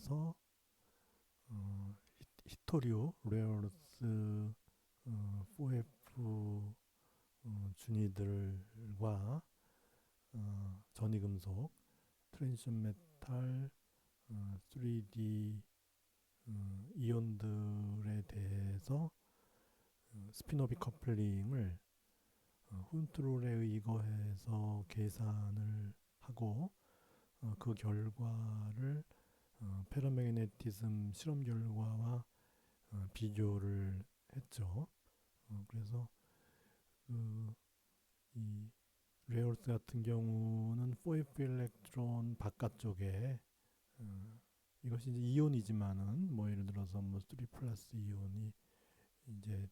대해서 히토류 레어스 4F 준위들과 전이금속, 트랜지션 메탈, 3D 이온들에 대해서 스피노비 커플링을 훈트룰에 의거해서 계산을 하고 그 결과를 페르매그네티즘 실험 결과와 비교를 했죠. 그래서 이 레어스 같은 경우는 4F 일렉트론 바깥쪽에 이것이 이제 이온이지만은 뭐 예를 들어서 뭐 3 플러스 이온이 이제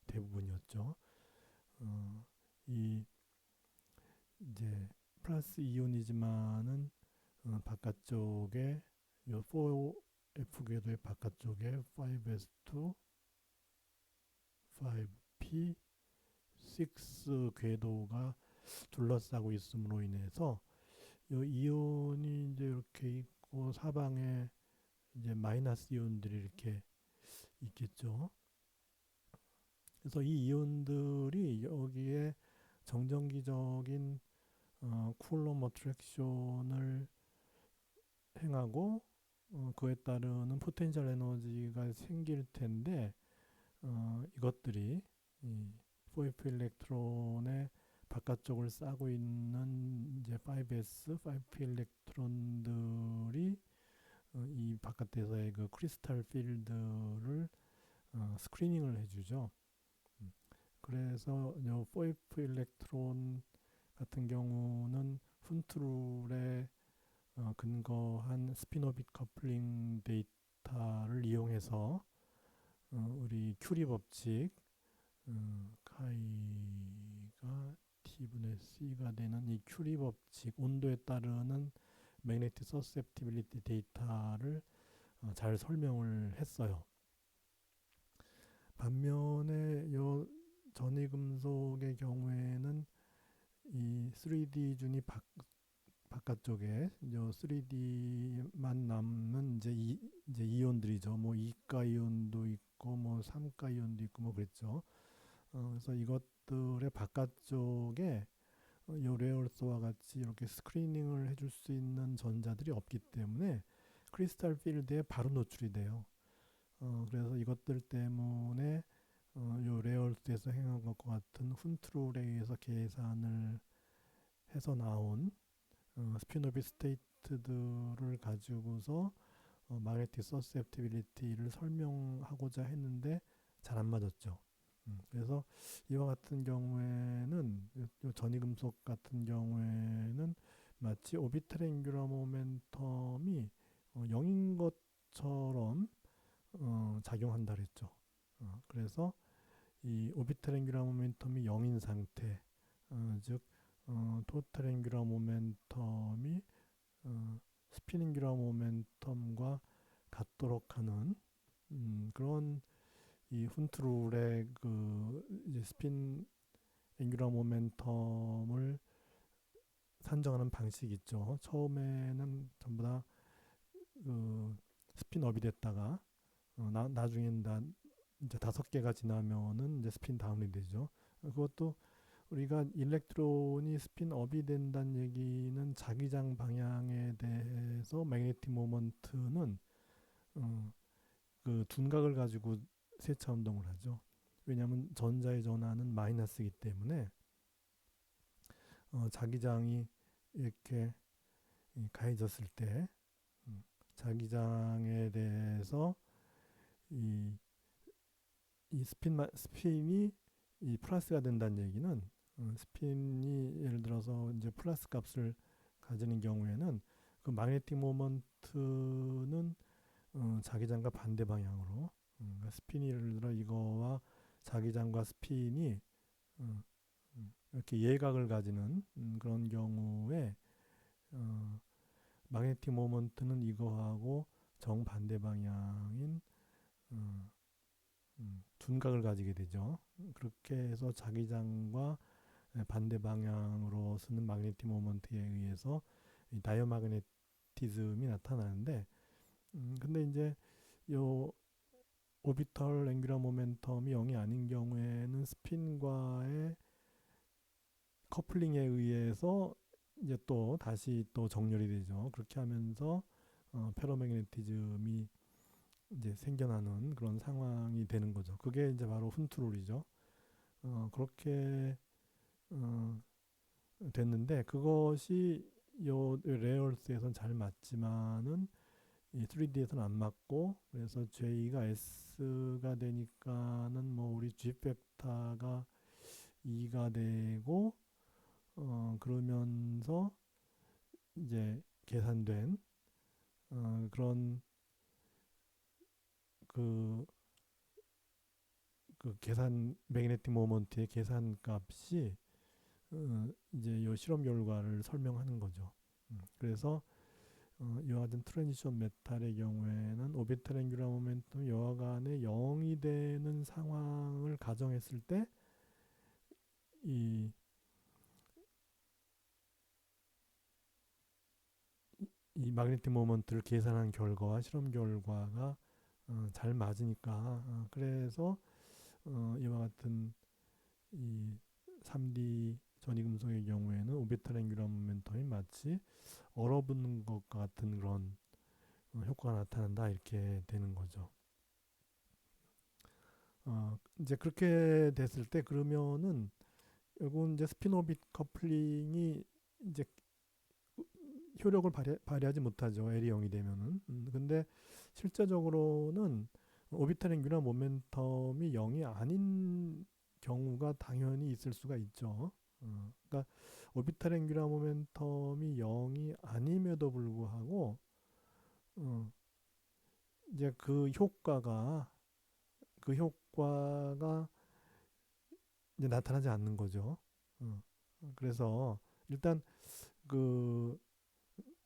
대부분이었죠. 이 이제 플러스 이온이지만은 바깥쪽에 요 4F 궤도의 바깥쪽에 5s2, 5p, 6 궤도가 둘러싸고 있음으로 인해서 요 이온이 이제 이렇게 있고 사방에 이제 마이너스 이온들이 이렇게 있겠죠. 그래서 이 이온들이 여기에 정전기적인 쿨럼 어트랙션을 행하고 그에 따르는 포텐셜 에너지가 생길 텐데 이것들이 이 4F 일렉트론의 바깥쪽을 싸고 있는 이제 5s, 5p 일렉트론들이 이 바깥에서의 그 크리스탈 필드를 스크리닝을 해주죠. 그래서 요 4F 일렉트론 같은 경우는 훈트룰에 근거한 스피노빗 커플링 데이터를 이용해서 우리 큐리 법칙 카이가 T분의 C가 되는 이 큐리 법칙 온도에 따르는 매그네틱 서셉티빌리티 데이터를 잘 설명을 했어요. 반면에 요 전이금속의 경우에는 이 3D 준이 바깥쪽에 요 3D만 남는 이제 이온들이죠. 뭐 2가 이온도 있고 뭐 3가 이온도 있고 뭐 그랬죠. 그래서 이것들의 바깥쪽에 요 레어스와 같이 이렇게 스크리닝을 해줄 수 있는 전자들이 없기 때문에 크리스탈 필드에 바로 노출이 돼요. 그래서 이것들 때문에 요 레어스에서 행한 것과 같은 훈트룰에 의해서 계산을 해서 나온 스피노비 스테이트들을 가지고서 마그네틱 서셉티빌리티를 설명하고자 했는데 잘 안 맞았죠. 그래서 이와 같은 경우에는 요 전이금속 같은 경우에는 마치 오비탈 앵귤러 모멘텀이 0인 것처럼 작용한다 그랬죠. 그래서 이 오비탈 앵귤러 모멘텀이 0인 상태, 즉 토탈 앵귤러 모멘텀이 스핀 앵귤러 모멘텀과 같도록 하는 그런 이 훈트룰의 그 이제 스핀 앵귤러 모멘텀을 산정하는 방식이 있죠. 처음에는 전부 다그 스핀업이 됐다가 나중엔 다 이제 5개가 지나면은 이제 스핀 다운이 되죠. 그것도 우리가 일렉트론이 스핀업이 된다는 얘기는 자기장 방향에 대해서 매그네틱 모먼트는 그 둔각을 가지고 세차 운동을 하죠. 왜냐하면 전자의 전하는 마이너스이기 때문에 자기장이 이렇게 가해졌을 때 자기장에 대해서 이, 이 스핀이 이 플러스가 된다는 얘기는 스핀이 예를 들어서 이제 플러스 값을 가지는 경우에는 그 마그네틱 모먼트는 자기장과 반대 방향으로 그러니까 스핀이 예를 들어 이거와 자기장과 스핀이 이렇게 예각을 가지는 그런 경우에 마그네틱 모먼트는 이거하고 정반대 방향인 둔각을 가지게 되죠. 그렇게 해서 자기장과 반대 방향으로 쓰는 마그네틱 모먼트에 의해서 이 다이어마그네티즘이 나타나는데 근데 이제 요 오비털 앵귤러 모멘텀이 0이 아닌 경우에는 스핀과의 커플링에 의해서 이제 또 다시 또 정렬이 되죠. 그렇게 하면서 페로매그네티즘이 이제 생겨나는 그런 상황이 되는 거죠. 그게 이제 바로 훈트룰이죠. 그렇게 어, 됐는데 그것이 요 레어스에선 잘 맞지만은 이 3D에서는 안 맞고 그래서 J가 S가 되니까는 뭐 우리 G 팩터가 2가 되고 그러면서 이제 계산된 그런 그, 그 계산 매그네틱 모먼트의 계산 값이 이제 요 실험 결과를 설명하는 거죠. 그래서 이와 같은 트랜지션 메탈의 경우에는 오비탈 앵귤러 모멘텀 여하간에 0이 되는 상황을 가정했을 때 이 이 마그네틱 모먼트를 계산한 결과와 실험 결과가 잘 맞으니까 그래서 이와 같은 이 3D 전이금속의 경우에는 오비탈 앵귤러 모멘텀이 마치 얼어붙는 것 같은 그런 효과가 나타난다 이렇게 되는 거죠. 이제 그렇게 됐을 때 그러면은 결국은 이제 스핀 오빗 커플링이 이제 효력을 발휘하지 못하죠. L이 0이 되면은. 근데 실제적으로는 오비탈 앵귤러 모멘텀이 0이 아닌 경우가 당연히 있을 수가 있죠. 그러니까 오비탈 앵귤러 모멘텀이 0이 아님에도 불구하고 어, 이제 그 효과가 이제 나타나지 않는 거죠. 어, 그래서 일단 그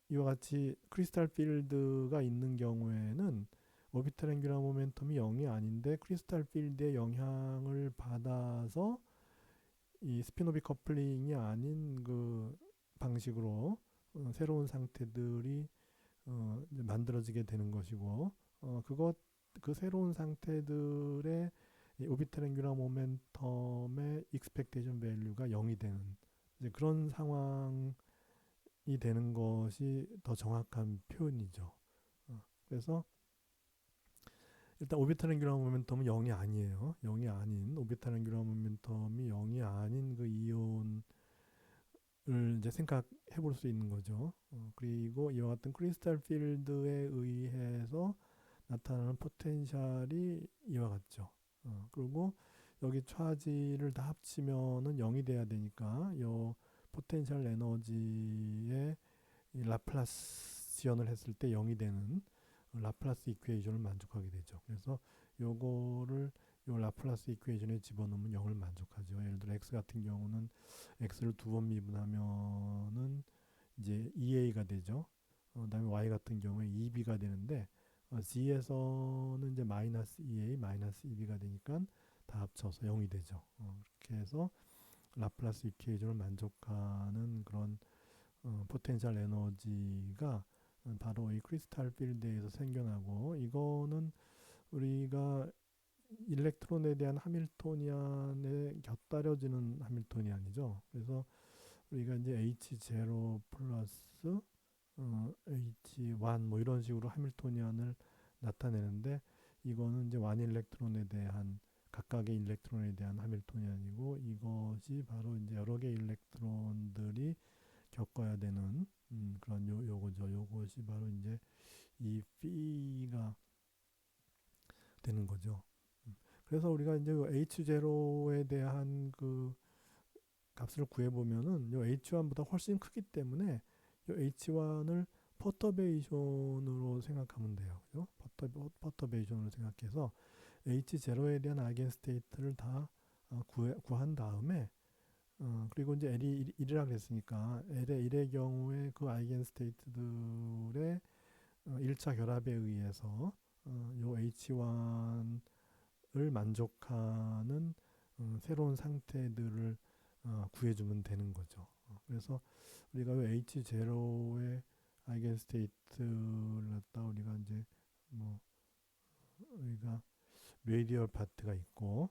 이와 같이 크리스탈 필드가 있는 경우에는 오비탈 앵귤러 모멘텀이 0이 아닌데 크리스탈 필드의 영향을 받아서 이 스피노비 커플링이 아닌 그 방식으로 새로운 상태들이 이제 만들어지게 되는 것이고 그것 그 새로운 상태들의 이 오비탈 앵귤러 모멘텀의 익스펙테이션 밸류가 0이 되는 이제 그런 상황이 되는 것이 더 정확한 표현이죠. 그래서 일단 오비탈 앵귤러 모멘텀은 0이 아니에요. 0이 아닌 오비탈 앵귤러 모멘텀이 0이 아닌 그 이온을 이제 생각해 볼 수 있는 거죠. 그리고 이와 같은 크리스탈 필드에 의해서 나타나는 포텐셜이 이와 같죠. 그리고 여기 차지를 다 합치면은 0이 돼야 되니까 요 포텐셜 에너지의 이 라플라시언을 했을 때 0이 되는 라플라스 이퀘이션을 만족하게 되죠. 그래서 요거를 요 라플라스 이퀘이션에 집어넣으면 0을 만족하죠. 예를 들어 x 같은 경우는 x를 두 번 미분하면은 이제 2a가 되죠. 그다음에 y 같은 경우에 2b가 되는데 g에서는 이제 마이너스 2a 마이너스 2b가 되니까 다 합쳐서 0이 되죠. 그렇게 해서 라플라스 이퀘이션을 만족하는 그런 포텐셜 에너지가 바로 이 크리스탈 필드에서 생겨나고 이거는 우리가 일렉트론에 대한 하밀토니안에 곁다려지는 하밀토니안이죠. 그래서 우리가 이제 H0 플러스 H1 뭐 이런 식으로 하밀토니안을 나타내는데 이거는 이제 완 일렉트론에 대한 각각의 일렉트론에 대한 하밀토니안이고 이것이 바로 이제 여러 개의 일렉트론들이 겪어야 되는 그런 요거죠. 요것이 바로 이제 이 P가 되는 거죠. 그래서 우리가 이제 H0에 대한 그 값을 구해 보면은 요 H1보다 훨씬 크기 때문에 요 H1을 퍼터베이션으로 생각하면 돼요. 그죠? 퍼터베이션으로 생각해서 H0에 대한 아이겐 스테이트를 다 구한 다음에 그리고 이제 L이 1이라 그랬으니까 L의 1의 경우에 그 아이겐 스테이트들의 1차 결합에 의해서 요 H1을 만족하는 새로운 상태들을 구해주면 되는 거죠. 그래서 우리가 H0의 아이겐 스테이트를 갖다 우리가 이제 여기가 레디얼 파트가 있고,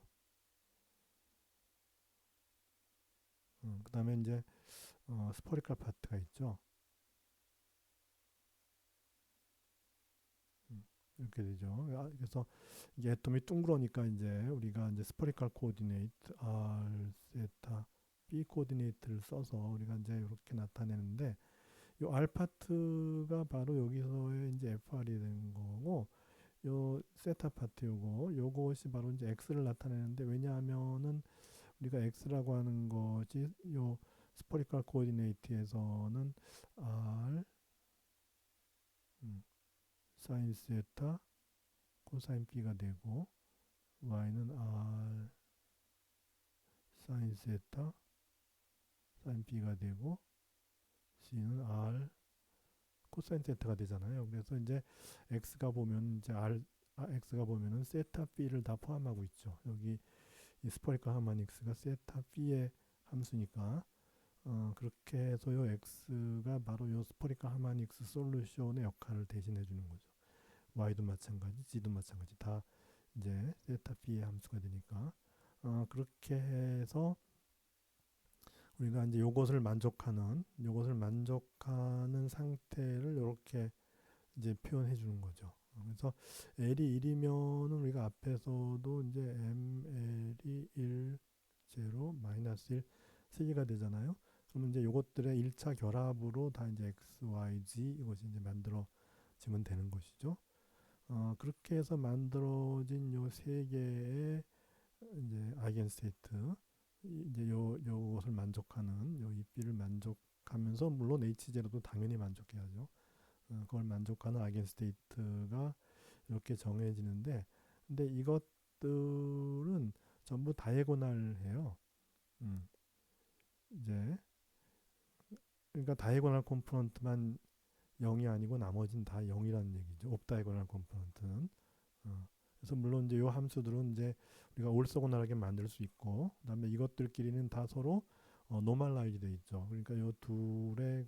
그 다음에 이제 스포리컬 파트가 있죠. 이렇게 되죠. 그래서 이게 애톰이 둥그러니까 이제 우리가 이제 스포리컬 코디네이트 R 세타 B 코디네이트를 써서 우리가 이제 이렇게 나타내는데, 이 R 파트가 바로 여기서의 이제 FR이 되는 거고, 요 세타 파트 요것이 바로 이제 X를 나타내는데, 왜냐하면은 우리가 X라고 하는 것이 요 스포리컬 코디네이트에서는 R 사인 세타 코사인 B가 되고, Y는 R 사인 세타 사인 B가 되고, C는 R 코사인 세타가 되잖아요. 그래서 이제 X가 보면 이제 X가 보면은 세타 B를 다 포함하고 있죠. 여기 이 스포리컬 하모닉스가 세타 B의 함수니까, 그렇게 해서 요 X가 바로 요 스포리컬 하모닉스 솔루션의 역할을 대신해 주는 거죠. Y도 마찬가지, G도 마찬가지, 다 이제 세타 B의 함수가 되니까, 그렇게 해서 우리가 이제 요것을 만족하는 상태를 이렇게 이제 표현해 주는 거죠. 그래서 L이 1이면은 우리가 앞에서도 이제 ML이 1, 0, 마이너스 1, 3개가 되잖아요. 그러면 이제 요것들의 1차 결합으로 다 이제 X, Y, Z 이것이 이제 만들어지면 되는 것이죠. 그렇게 해서 만들어진 요 세 개의 이제 아이겐 스테이트, 이제 요것을 만족하는 요 EB를 만족하면서, 물론 H0도 당연히 만족해야죠. 그걸 만족하는 아이겐 스테이트가 이렇게 정해지는데, 근데 이것들은 전부 다이애고날해요. 음, 이제 그러니까 다이애고날 컴포넌트만 0이 아니고 나머지는 다 0이라는 얘기죠. 옵다이고날 컴포넌트는. 그래서 물론 이제 요 함수들은 이제 우리가 올소고날하게 만들 수 있고, 그다음에 이것들끼리는 다 서로 노멀라이즈 돼 있죠. 그러니까 요 둘의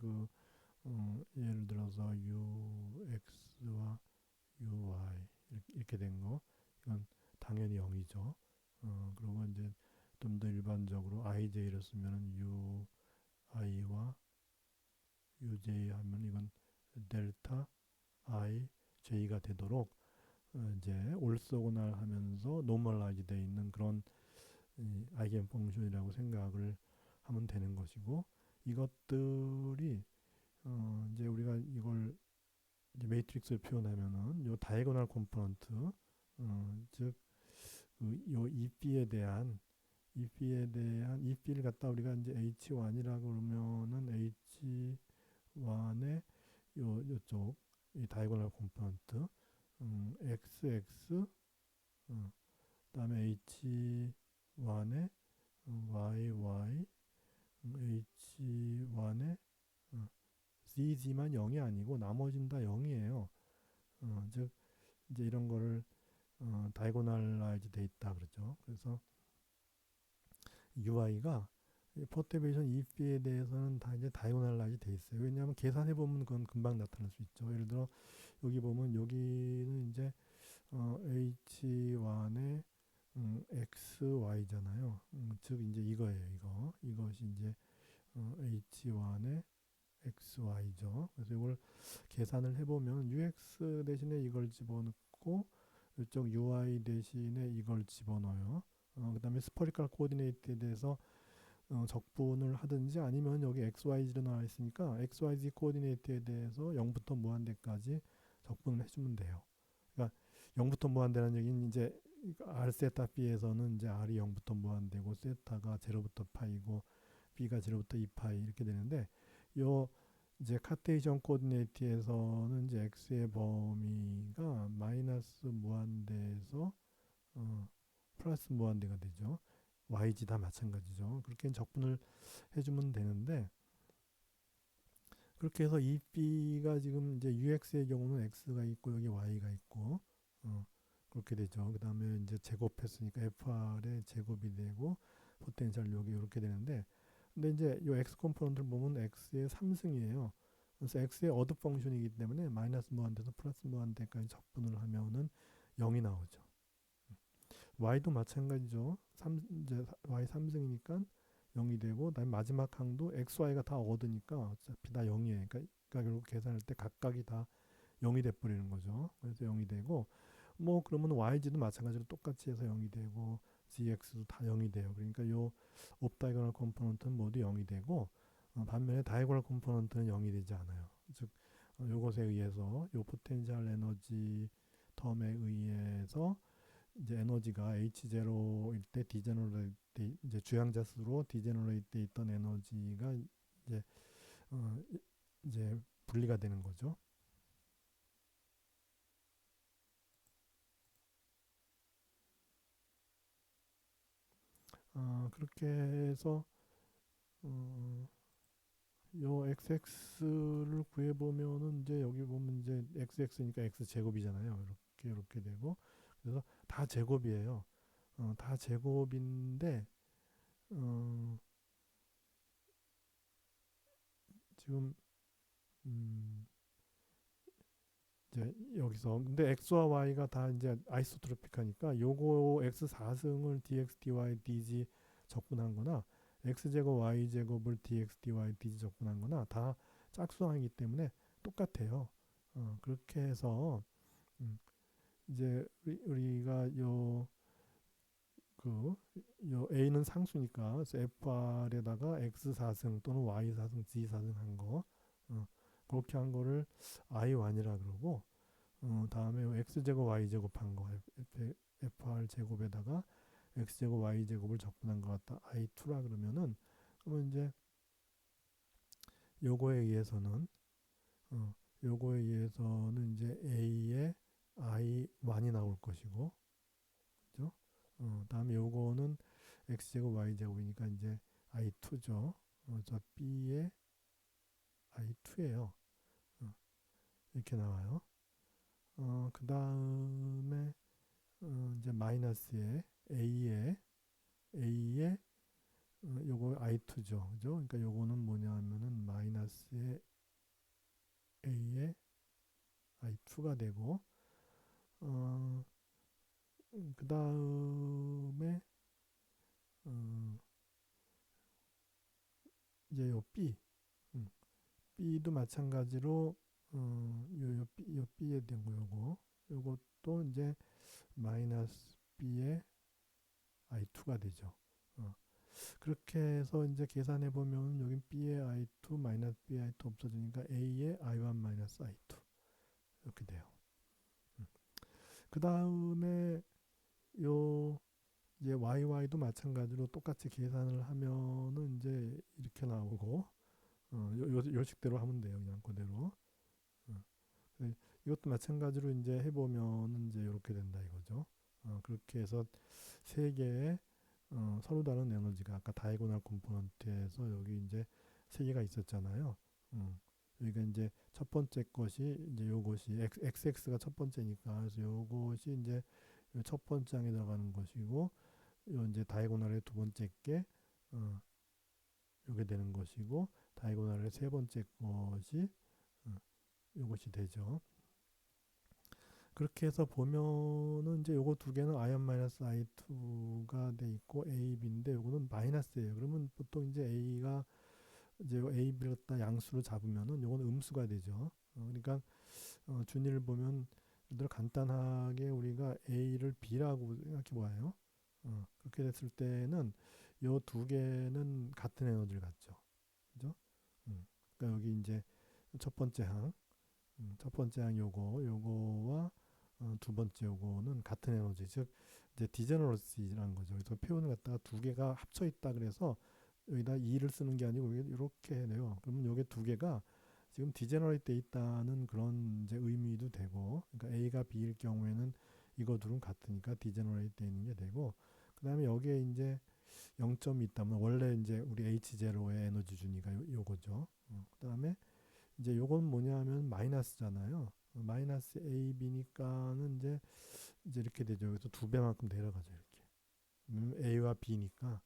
예를 들어서 UX와 UY 이렇게 된 거, 이건 당연히 0이죠. 그리고 이제 좀 더 일반적으로 IJ를 쓰면은 UI와 UJ 하면 이건 델타 I J가 되도록 이제 올소고날 하면서 노멀라이즈 되어 있는 그런 아이겐 펑션이라고 생각을 하면 되는 것이고, 이것들이 이제 우리가 이걸 이제 매트릭스를 표현하면은 요 다이고널 컴포넌트, 즉요 EB를 갖다 우리가 이제 H1이라고 그러면은 H1의 요쪽 이 다이고널 컴포넌트, XX, 그다음에 H1의 YY, H1의 ZZ만 0이 아니고 나머지는 다 0이에요. 즉 이제 이런 거를 다이고널라이즈 돼 있다 그러죠. 그래서 UI가 퍼터베이션 EB에 대해서는 다 이제 다이고널라이즈 돼 있어요. 왜냐하면 계산해 보면 그건 금방 나타날 수 있죠. 예를 들어 여기 보면 여기는 이제 H1의 XY잖아요. 즉 이제 이거예요. 이것이 이제 H1의 XY죠. 그래서 이걸 계산을 해보면 UX 대신에 이걸 집어넣고 이쪽 UI 대신에 이걸 집어넣어요. 그 다음에 스퍼리컬 코디네이트에 대해서 적분을 하든지, 아니면 여기 XYZ로 나와 있으니까 XYZ 코디네이트에 대해서 0부터 무한대까지 적분을 해주면 돼요. 그러니까 0부터 무한대라는 얘기는 이제 R 세타 B에서는 이제 R이 0부터 무한대고 세타가 0부터 파이고 B가 0부터 2파이 이렇게 되는데, 요 이제 카테이션 코디네이트에서는 이제 X의 범위가 마이너스 무한대에서 플러스 무한대가 되죠. YG 다 마찬가지죠. 그렇게 적분을 해주면 되는데, 그렇게 해서 이 B가 지금 이제 UX의 경우는 X가 있고 여기 Y가 있고 그렇게 되죠. 그 다음에 이제 제곱했으니까 FR의 제곱이 되고 포텐셜 여기 이렇게 되는데, 근데 이제 이 X 컴포넌트를 보면 X의 3승이에요. 그래서 X의 어드 펑션이기 때문에 마이너스 무한대에서 플러스 무한대까지 적분을 하면은 0이 나오죠. y도 마찬가지죠. 이제 y 3승이니까 0이 되고, 그다음에 마지막 항도 x, y가 다 얻으니까 어차피 다 0이에요. 그러니까 결국 계산할 때 각각이 다 0이 돼버리는 거죠. 그래서 0이 되고, 뭐 그러면 yz도 마찬가지로 똑같이 해서 0이 되고, gx도 다 0이 돼요. 그러니까 요 옵다이고널 컴포넌트는 모두 0이 되고, 반면에 다이고널 컴포넌트는 0이 되지 않아요. 즉 요것에 의해서 요 포텐셜 에너지 텀에 의해서 이제 에너지가 H0일 때 디제너레이트 때 이제 주양자 수로 디제너레이트 돼 있던 에너지가 이제 어 이제 분리가 되는 거죠. 그렇게 해서 어, 요 xx를 구해 보면은 이제 여기 보면 이제 xx니까 x 제곱이잖아요. 이렇게 되고, 그래서 다 제곱이에요. 다 제곱인데 어, 지금 음, 이제 여기서 근데 x와 y가 다 이제 아이소트로픽하니까 요거 x 4승을 dx dy dz 적분한 거나 x제곱 y제곱을 dx dy dz 적분한 거나 다 짝수항이기 때문에 똑같아요. 그렇게 해서 음, 이제 우리가 요 a는 상수니까 그래서 fr에다가 x 4승 또는 y 4승 z 4승 한 거, 그렇게 한 거를 i1이라 그러고, 다음에 x제곱 y제곱 한 거, fr 제곱에다가 x제곱 y제곱을 적분한 것 같다 i2라 그러면은, 그러면 이제 요거에 의해서는 어, 요거에 의해서는 이제 a의 i1이 나올 것이고, 그죠? 다음에 요거는 x제곱 y제곱이니까 이제 i2죠. 저 b의 i2예요. 이렇게 나와요. 그 다음에 이제 마이너스에 a의 요거 i2죠. 그죠? 그러니까 요거는 뭐냐면은 마이너스의 a의 i2가 되고, 어, 그 다음에 어, 이제 요 b, 음, b도 마찬가지로 요 b에 된 거 요것도 이제 마이너스 b의 i2가 되죠. 어, 그렇게 해서 이제 계산해 보면 여기 b의 i2 마이너스 b의 i2 없어지니까 a의 i1 마이너스 i2 이렇게 돼요. 그 다음에 요 이제 YY도 마찬가지로 똑같이 계산을 하면은 이제 이렇게 나오고, 요 식대로 하면 돼요. 그냥 그대로. 어, 네, 이것도 마찬가지로 이제 해보면은 이제 이렇게 된다 이거죠. 그렇게 해서 세 개의 서로 다른 에너지가 아까 다이고널 컴포넌트에서 여기 이제 세 개가 있었잖아요. 여기가 이제 첫 번째 것이 이제 요것이 XX가 첫 번째니까 그래서 요것이 이제 첫 번째 항에 들어가는 것이고, 요 이제 다이고널의 두 번째 게 어, 요게 되는 것이고, 다이고널의 세 번째 것이 어, 요것이 되죠. 그렇게 해서 보면은 이제 요거 두 개는 ion 마이너스 i2가 돼 있고 a, b인데 요거는 마이너스예요. 그러면 보통 이제 a가 이제 a, b를 갖다 양수로 잡으면은 요거는 음수가 되죠. 그러니까 준위를 보면 예를 들어 간단하게 우리가 a를 b라고 생각해 봐요. 그렇게 됐을 때는 요 두 개는 같은 에너지를 갖죠. 그죠? 그러니까 여기 이제 첫 번째 항, 첫 번째 항 요거와 두 번째 요거는 같은 에너지, 즉 이제 디제너러시라는 거죠. 그래서 표현을 갖다가 두 개가 합쳐 있다 그래서 여기다 2를 쓰는 게 아니고 이렇게 해내요. 그러면 요게 두 개가 지금 디제너레이트 돼 있다는 그런 이제 의미도 되고, 그러니까 A가 B일 경우에는 이거 둘은 같으니까 디제너레이트 돼 있는 게 되고, 그 다음에 여기에 이제 0점이 있다면 원래 이제 우리 H0의 에너지 준위가 요거죠. 그 다음에 이제 요건 뭐냐면 마이너스잖아요. 마이너스 AB니까는 이제 이렇게 되죠. 그래서 두 배만큼 내려가죠. 이렇게. A와 B니까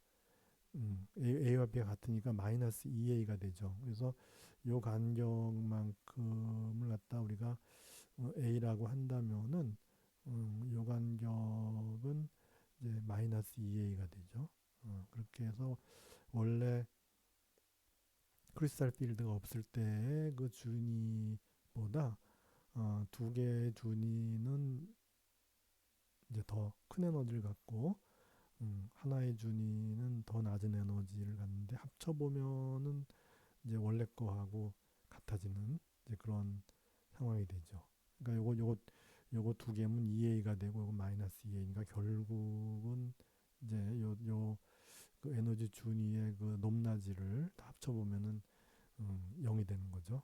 A와 B가 같으니까 마이너스 2A가 되죠. 그래서 요 간격만큼을 갖다 우리가 A라고 한다면은 요 간격은 이제 마이너스 2a가 되죠. 그렇게 해서 원래 크리스탈 필드가 없을 때의 그 준위보다 두 개의 준위는 이제 더 큰 에너지를 갖고 하나의 준위는 더 낮은 에너지를 갖는데 합쳐 보면은 이제 원래 거하고 같아지는 이제 그런 상황이 되죠. 그러니까 요거 두 개면 2a가 되고 요거 마이너스 2a니까 결국은 이제 요 그 에너지 준위의 그 높낮이를 다 합쳐 보면은 0이 되는 거죠.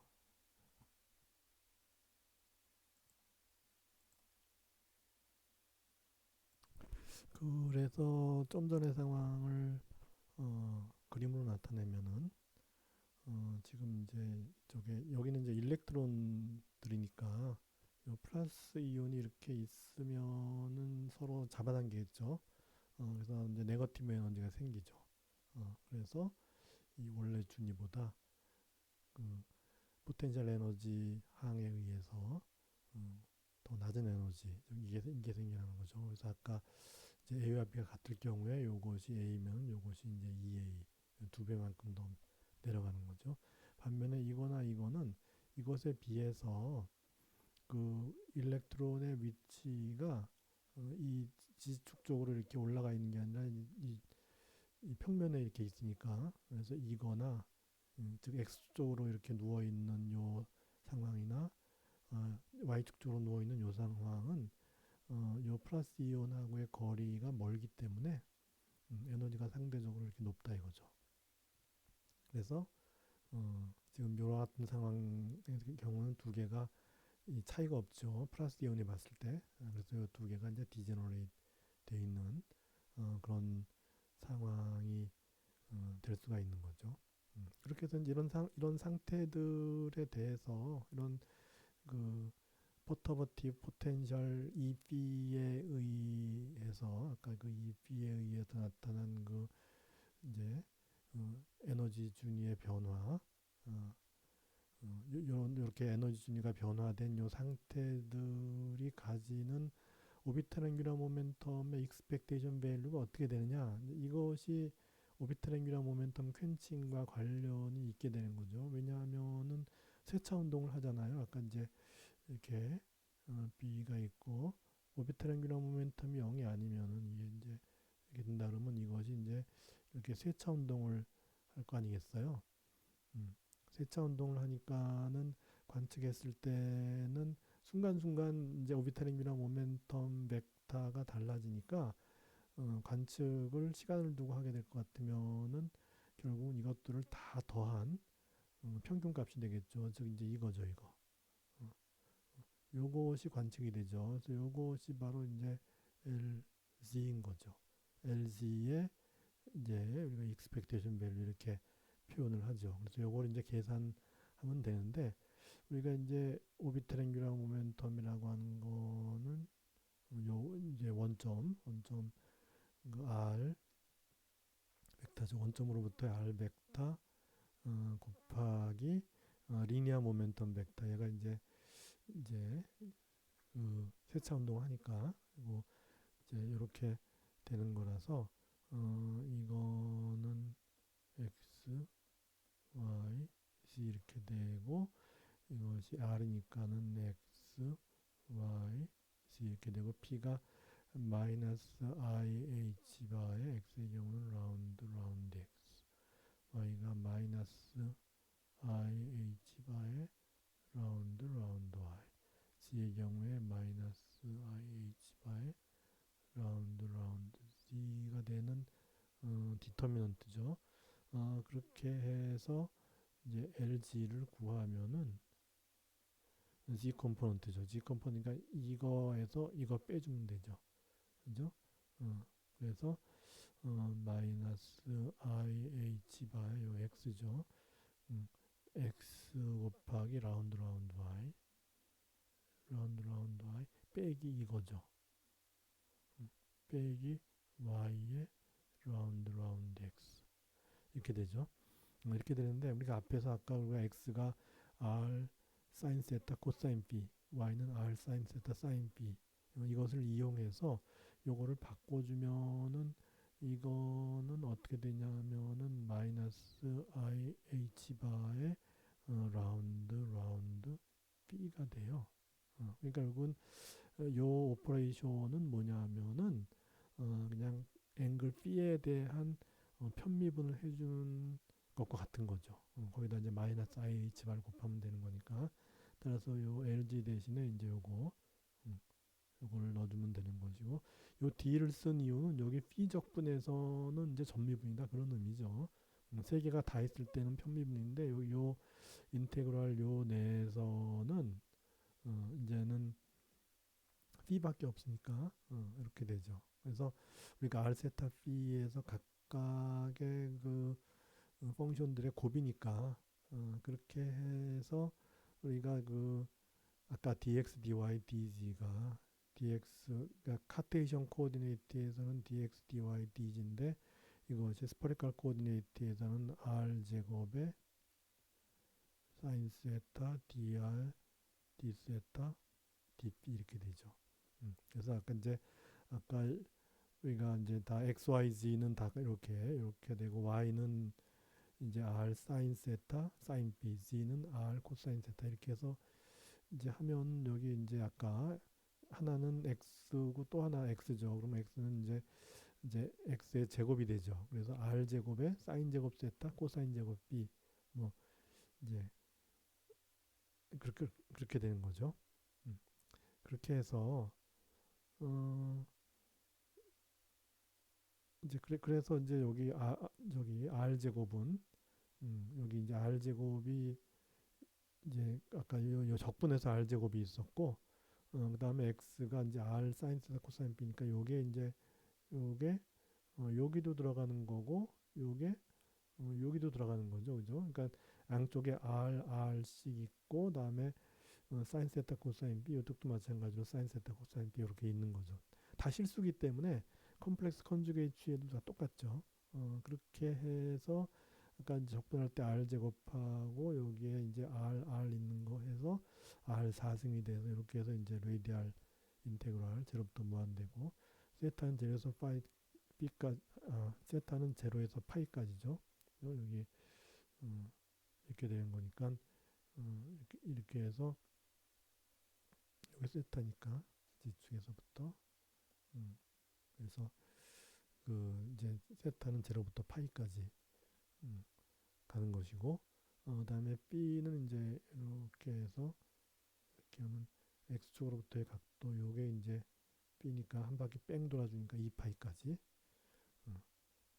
그래서 좀 전의 상황을 그림으로 나타내면은 지금 이제 저게 여기는 이제 일렉트론들이니까 요 플러스 이온이 이렇게 있으면은 서로 잡아당기겠죠. 그래서 이제 네거티브 에너지가 생기죠. 그래서 이 원래 준위보다 그 포텐셜 에너지 항에 의해서 음, 더 낮은 에너지 이게 생기는 거죠. 그래서 아까 이제 A와 B가 같을 경우에 요것이 A면 요것이 이제 2A 두 배만큼 더 내려가는 거죠. 반면에 이거나 이거는 이것에 비해서 그 일렉트론의 위치가 이 지축 쪽으로 이렇게 올라가 있는 게 아니라 이 평면에 이렇게 있으니까 그래서 이거나 즉 X 쪽으로 이렇게 누워 있는 요 상황이나 Y축 쪽으로 누워 있는 요 상황은 요 플러스 이온하고의 거리가 멀기 때문에 에너지가 상대적으로 이렇게 높다 이거죠. 그래서 지금 요 같은 상황의 경우는 두 개가 이 차이가 없죠. 플러스 이온이 봤을 때. 그래서 이 두 개가 이제 디제너레이트 돼 있는 그런 상황이 될 수가 있는 거죠. 그렇게 해서 이런 상태들에 대해서 이런 그 퍼터버티브 포텐셜 EB에 의해서 아까 그 EB에 의해서 나타난 그 이제 에너지 준위의 변화 이렇게 에너지 준위가 변화된 요 상태들이 가지는 오비탈 앵귤러 모멘텀의 익스펙테이션 밸류가 어떻게 되느냐 이것이 오비탈 앵귤러 모멘텀 퀸칭과 관련이 있게 되는 거죠. 왜냐하면은 세차 운동을 하잖아요. 아까 이제 이렇게 B가 있고 오비탈 앵귤러 모멘텀이 0이 아니면은 이게 이제 이렇게 된다 그러면 이것이 이제 이렇게 세차 운동을 할 거 아니겠어요. 음. 세차 운동을 하니까는 관측했을 때는 순간순간 이제 오비탈 앵귤러 모멘텀 벡터가 달라지니까 관측을 시간을 두고 하게 될 것 같으면은 결국은 이것들을 다 더한 평균값이 되겠죠. 즉 이제 이거죠, 이거. 어, 요것이 관측이 되죠. 그래서 요것이 바로 이제 LZ인 거죠. LZ의 이제 우리가 expectation value 이렇게 표현을 하죠. 그래서 요걸 이제 계산하면 되는데 우리가 이제 오비탈 앵귤러 모멘텀이라고 하는 거는 요 이제 원점 그 R 벡터죠. 원점으로부터 R 벡터 곱하기 리니어 모멘텀 벡터 얘가 이제 그 세차 운동하니까 그리고 이제 이렇게 되는 거라서 이거는 x, y, z 이렇게 되고 이것이 r이니까는 x, y, z 이렇게 되고 p가 마이너스 IH 바의 x의 경우는 라운드 x, y가 마이너스 IH 바의 라운드 y, z의 경우에 마이너스 IH 바의 라운드 z가 되는 디터미넌트죠. 그렇게 해서 이제 LG를 구하면은 Z 컴포넌트죠. Z 컴포넌트가 이거에서 이거 빼주면 되죠. 그죠? 그래서 마이너스 IH 바의 요 X죠. X 곱하기 라운드 Y 빼기 이거죠. 빼기 Y의 라운드 X 이렇게 되죠. 이렇게 되는데 우리가 앞에서 아까 우리가 X가 R 사인 세타 코사인 B, Y는 R 사인 세타 사인 B 이것을 이용해서 요거를 바꿔주면은 이거는 어떻게 되냐면은 마이너스 IH 바의 라운드 B가 돼요. 그러니까 결국은 요 오퍼레이션은 뭐냐면은 그냥 앵글 B에 대한 편미분을 해주는 것과 같은 거죠. 거기다 이제 마이너스 IH 바를 곱하면 되는 거니까. 따라서 요 LG 대신에 이제 음, 요거를 넣어주면 되는 것이고, 요 D를 쓴 이유는 여기 phi 적분에서는 이제 전미분이다 그런 의미죠. 세 개가 다 있을 때는 편미분인데 요 인테그랄 요 내에서는 이제는 p밖에 없으니까 이렇게 되죠. 그래서 우리가 r 세타 p에서 각각의 그 펑션들의 곱이니까 그렇게 해서 우리가 그 아까 dx, dy, dg가 dx 그러니까 카테이션 코오디네이트에서는 dx, dy, dg인데 이것이 스퍼리컬 코오디네이트에서는 r 제곱의 사인 세타 dr, d 세타, dp 이렇게 되죠. 그래서 아까 우리가 이제 다 x, y, z는 다 이렇게 되고 y는 이제 r 사인 세타, 사인 b, z는 r 코사인 세타 이렇게 해서 이제 하면 여기 이제 아까 하나는 x고 또 하나 x죠. 그러면 x는 이제 x의 제곱이 되죠. 그래서 r 제곱에 사인 제곱 세타, 코사인 제곱 b 뭐 이제 그렇게 되는 거죠. 음, 그렇게 해서 어 이제 그래서 이제 저기 r 제곱은 여기 이제 r 제곱이 이제 아까 요 적분에서 r 제곱이 있었고 그다음에 x가 이제 r 사인 세타 코사인 b니까 요게 여기도 들어가는 거고 요게 여기도 들어가는 거죠. 그죠? 그러니까 양쪽에 r씩 있고 그다음에 사인 세타 코사인 b 이쪽도 마찬가지로 사인 세타 코사인 b 이렇게 있는 거죠. 다 실수기 때문에 컴플렉스 컨주게이트 취해도 다 똑같죠. 그렇게 해서 아까 이제 적분할 때 r 제곱하고 여기에 이제 r 있는 거 해서 r 4승이 돼서 이렇게 해서 이제 레디알 인테그랄 제로부터 무한되고 세타는 제로에서 파이 b까지 세타는 제로에서 파이까지죠. 여기 이렇게 되는 거니까 이렇게 해서 여기 세타니까 뒤쪽에서부터 그래서 그 이제 세타는 제로부터 파이까지 가는 것이고 그다음에 b는 이제 이렇게 해서 이렇게 하면 x축으로부터의 각도 요게 이제 b니까 한 바퀴 뺑 돌아주니까 2파이까지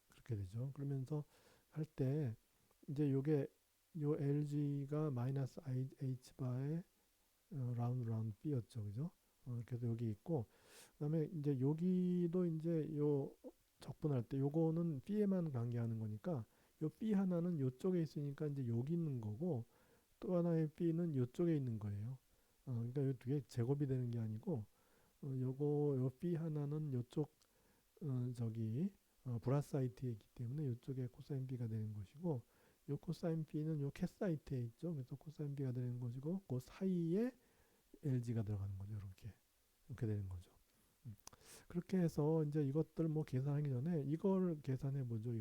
그렇게 되죠. 그러면서 할 때 이제 요게 요 LG가 마이너스 IH 바의 라운드 B였죠. 그죠? 그래서 여기 있고 그다음에 이제 여기도 이제 요 적분할 때 요거는 B에만 관계하는 거니까 요 B 하나는 요쪽에 있으니까 이제 여기 있는 거고 또 하나의 B는 요쪽에 있는 거예요. 그러니까 요 두 개 제곱이 되는 게 아니고 요 B 하나는 요쪽 저기 브라사이트에 있기 때문에 이쪽에 코사인 B가 되는 것이고 요 코사인 B는 요 캣사이트에 있죠. 그래서 코사인 B가 되는 것이고 그 사이에 LG가 들어가는 거죠. 이렇게 되는 거죠. 그렇게 해서 이제 이것들 뭐 계산하기 전에 이걸 계산해 보죠.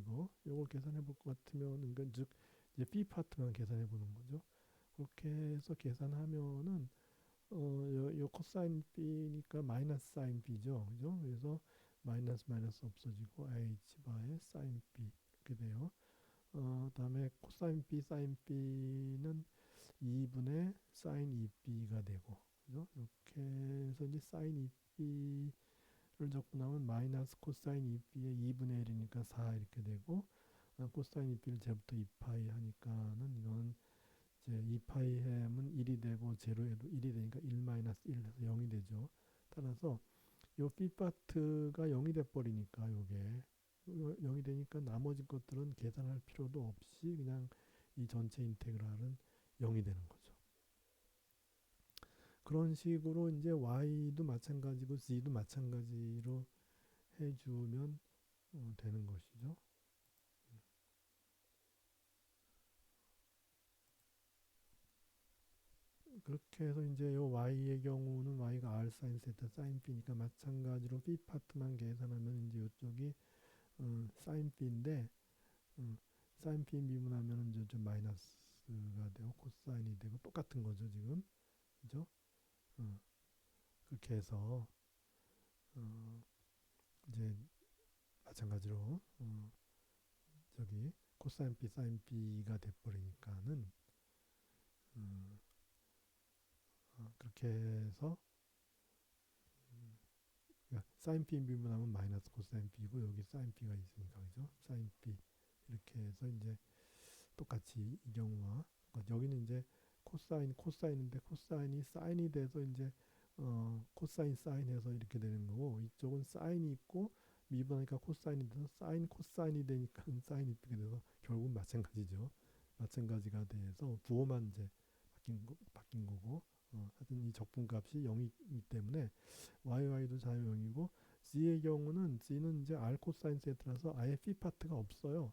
요걸 계산해 볼 것 같으면 그러니까 즉 이제 B 파트만 계산해 보는 거죠. 그렇게 해서 계산하면은 요 코사인 B니까 마이너스 사인 B죠. 그죠? 그래서 마이너스 없어지고 h 바의 사인 B 이렇게 돼요. 다음에 코사인 B 사인 B는 2분의 사인 2B가 되고 그죠? 이렇게 해서 이제 사인 2B를 적분하면 마이너스 코사인 2B의 2분의 1이니까 4 이렇게 되고 코사인 2B를 제부터 2파이 하니까는 이거는 이제 2파이 햄은 1이 되고 제로에도 1이 되니까 1 마이너스 1 해서 0이 되죠. 따라서 요 B 파트가 0이 돼 버리니까 요게 0이 되니까 나머지 것들은 계산할 필요도 없이 그냥 이 전체 인테그랄은 0이 되는 거죠. 그런 식으로 이제 y도 마찬가지고 z도 마찬가지로 해주면 되는 것이죠. 그렇게 해서 이제 요 y의 경우는 y가 r 사인 세타 사인 b니까 마찬가지로 b 파트만 계산하면 이제 요쪽이 사인 b인데 사인 b 미분하면 이제 좀 마이너스가 되고 코사인이 되고 똑같은 거죠 지금. 그죠? 어, 그렇게 해서 어, 이제 마찬가지로 저기 코사인 b 사인 b가 돼버리니까는 음, 그렇게 해서 그러니까 사인 b 미분하면 마이너스 코사인 b고 여기 사인 b가 있으니까 그죠? 사인 b 이렇게 해서 이제 똑같이 이 경우와 그러니까 여기는 이제 코사인인데 코사인이 사인이 돼서 이제 코사인 사인해서 이렇게 되는 거고 이쪽은 사인이 있고 미분하니까 코사인이 돼서 사인 코사인이 되니까 사인이 이렇게 돼서 결국은 마찬가지죠. 마찬가지가 돼서 부호만 이제 바뀐 거고 하여튼 이 적분값이 0이기 때문에 YY도 자유형이고 G의 경우는 G는 이제 R 코사인 세트라서 아예 P 파트가 없어요.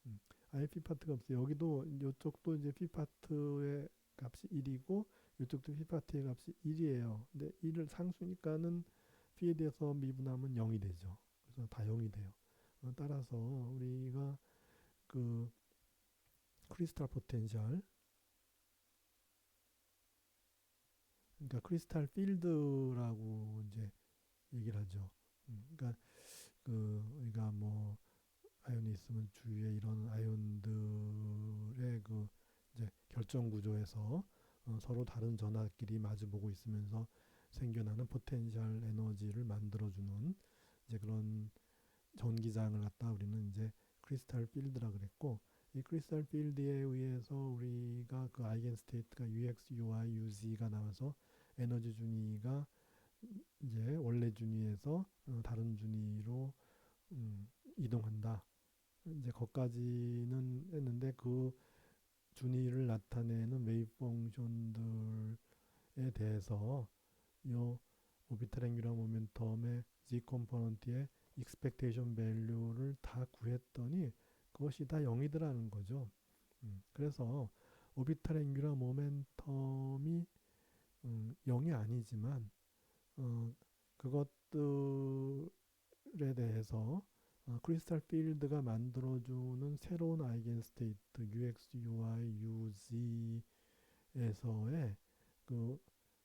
음, 아예 P 파트가 없어요. 여기도 이쪽도 이제 P 파트의 값이 1이고 이쪽도 P 파트의 값이 1이에요. 근데 1을 상수니까는 P에 대해서 미분하면 0이 되죠. 그래서 다 0이 돼요. 따라서 우리가 그 크리스탈 포텐셜 그러니까 크리스탈 필드라고 이제 얘기를 하죠. 그러니까 그 우리가 뭐 아연이 있으면 주위에 이런 아연들의 그 이제 결정 구조에서 서로 다른 전하끼리 마주보고 있으면서 생겨나는 포텐셜 에너지를 만들어주는 이제 그런 전기장을 갖다 우리는 이제 크리스탈 필드라 그랬고 이 크리스탈 필드에 의해서 우리가 그 아이겐 스테이트가 UX, UI, UZ가 나와서 에너지 준위가 이제 원래 준위에서 다른 준위로 이동한다. 이제 거기까지는 했는데 그 준위를 나타내는 웨이브 펑션들에 대해서 이 오비탈 앵귤러 모멘텀의 z 컴포넌트의 익스펙테이션 밸류를 다 구했더니 그것이 다 0이더라는 거죠. 그래서 오비탈 앵귤러 모멘텀이 0이 아니지만 그것들에 대해서 크리스탈 필드가 만들어주는 새로운 아이겐 스테이트 UX, UI, UZ에서의 그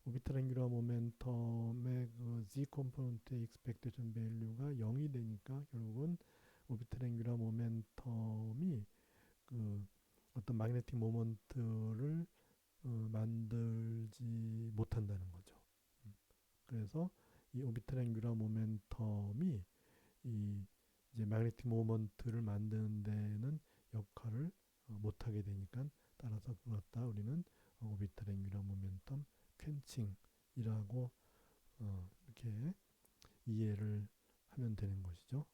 오비탈 앵귤러 모멘텀의 그 Z 컴포넌트의 익스펙테이션 밸류가 0이 되니까 결국은 오비탈 앵귤러 모멘텀이 그 어떤 마그네틱 모먼트를 만들지 못한다는 거죠. 그래서 이 오비탈 앵귤러 모멘텀이 이 이제 마그네틱 모먼트를 만드는 데는 역할을 못하게 되니까 따라서 그걸 갖다 우리는 오비탈 앵귤러 모멘텀 퀸칭이라고 이렇게 이해를 하면 되는 것이죠.